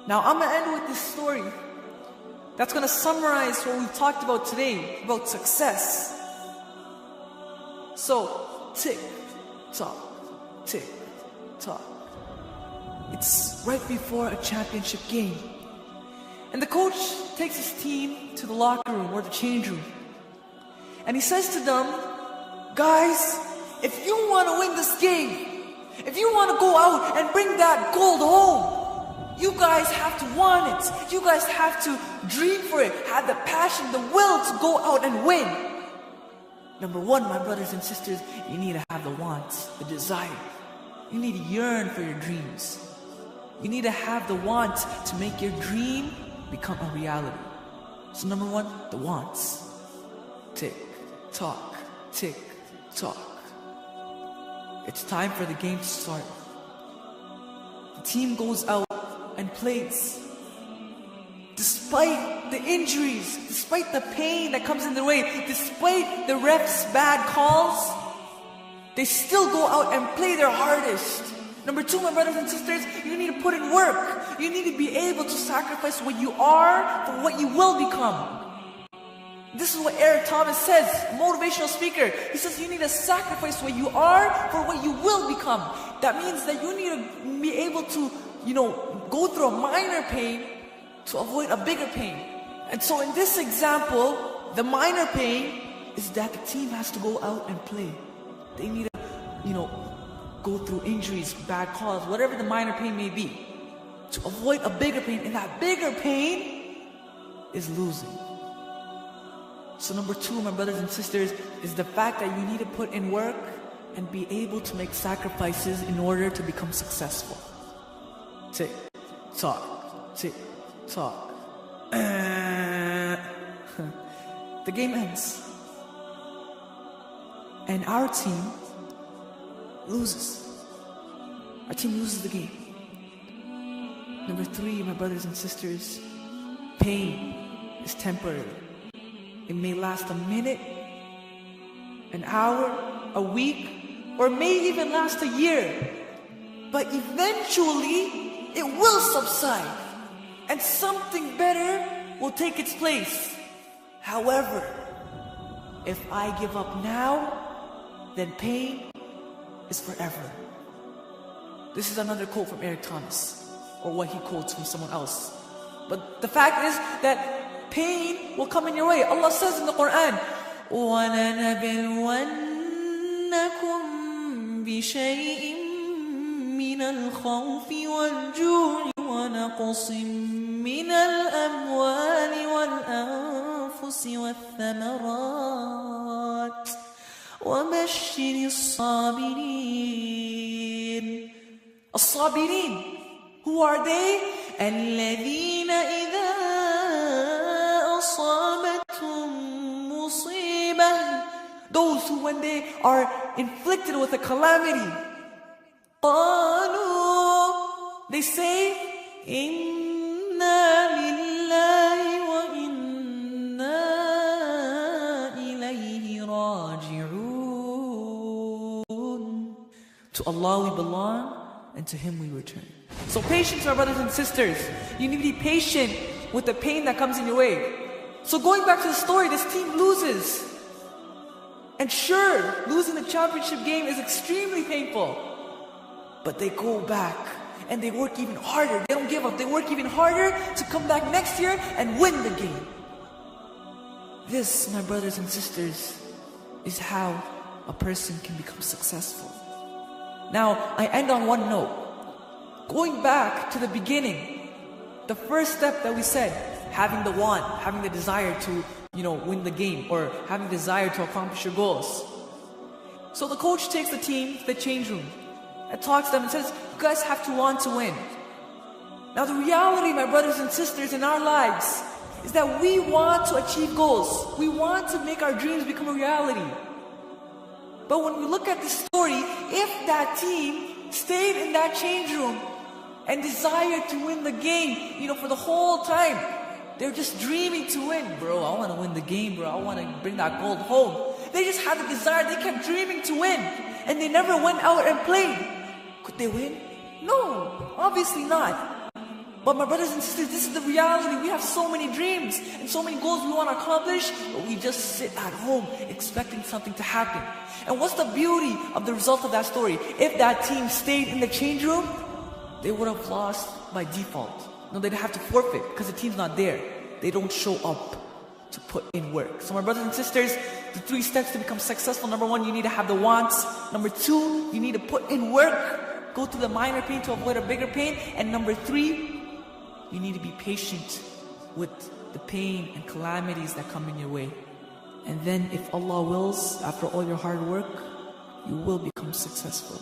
Now I'm going to end with this story that's going to summarize what we've talked about today, about success. So, tick, tock, tick, tock. It's right before a championship game. And the coach takes his team to the locker room or the change room. And he says to them, guys, if you want to win this game, if you want to go out and bring that gold home, you guys have to want it. You guys have to dream for it, have the passion, the will to go out and win. Number one, my brothers and sisters, you need to have the wants, the desire. You need to yearn for your dreams. You need to have the want to make your dream become a reality. So number one, the wants. Tick, tock, tick, tock. It's time for the game to start. The team goes out and plays. Despite the injuries, despite the pain that comes in their way, despite the refs' bad calls, they still go out and play their hardest. Number two, my brothers and sisters, you need to put in work. You need to be able to sacrifice what you are for what you will become. This is what Eric Thomas says, a motivational speaker. He says you need to sacrifice what you are for what you will become. That means that you need to be able to, go through a minor pain to avoid a bigger pain. And so in this example, the minor pain is that the team has to go out and play. They need to, go through injuries, bad calls, whatever the minor pain may be, to avoid a bigger pain. And that bigger pain is losing. So number two, my brothers and sisters, is the fact that you need to put in work and be able to make sacrifices in order to become successful. Tick, tock, tick, tock. The game ends. And our team loses. Our team loses the game. Number three, my brothers and sisters, pain is temporary. It may last a minute, an hour, a week, or may even last a year. But eventually, it will subside, and something better will take its place. However, if I give up now, then pain is forever. This is another quote from Eric Thomas, or what he quotes from someone else. But the fact is that pain will come in your way. Allah says in the Quran, وَلَنَبْلُوَنَّكُمْ بِشَيْءٍ مِّنَ الْخَوْفِ وَالْجُوعِ وَنَقْصٍ مِّنَ الْأَمْوَالِ وَالْأَنفُسِ وَالثَّمَرَاتِ وَبَشِّرِ الصَّابِرِينَ. الصابرين, who are they? الَّذِينَ إِذَا أَصَابَتْهُمْ مُصِيبَةٌ, those who when they are inflicted with a calamity, قَالُوا, they say, إِنَّا لِلَّهِ وَإِنَّا إِلَيْهِ رَاجِعُونَ. To Allah we belong, and to Him we return. So patience, my brothers and sisters. You need to be patient with the pain that comes in your way. So going back to the story, this team loses. And sure, losing the championship game is extremely painful. But they go back and they work even harder. They don't give up. They work even harder to come back next year and win the game. This, my brothers and sisters, is how a person can become successful. Now, I end on one note. Going back to the beginning, the first step that we said, having the want, having the desire to, win the game, or having the desire to accomplish your goals. So the coach takes the team to the change room and talks to them and says, you guys have to want to win. Now the reality, my brothers and sisters, in our lives is that we want to achieve goals. We want to make our dreams become a reality. But when we look at this story, if that team stayed in that change room and desired to win the game, for the whole time, they're just dreaming to win. Bro, I want to win the game, bro. I want to bring that gold home. They just had the desire. They kept dreaming to win. And they never went out and played. Could they win? No, obviously not. But my brothers and sisters, this is the reality. We have so many dreams and so many goals we want to accomplish, but we just sit at home expecting something to happen. And what's the beauty of the result of that story? If that team stayed in the change room, they would have lost by default. No, they'd have to forfeit because the team's not there. They don't show up to put in work. So my brothers and sisters, the 3 steps to become successful. Number 1, you need to have the wants. Number 2, you need to put in work. Go through the minor pain to avoid a bigger pain. And number 3, you need to be patient with the pain and calamities that come in your way. And then if Allah wills, after all your hard work, you will become successful.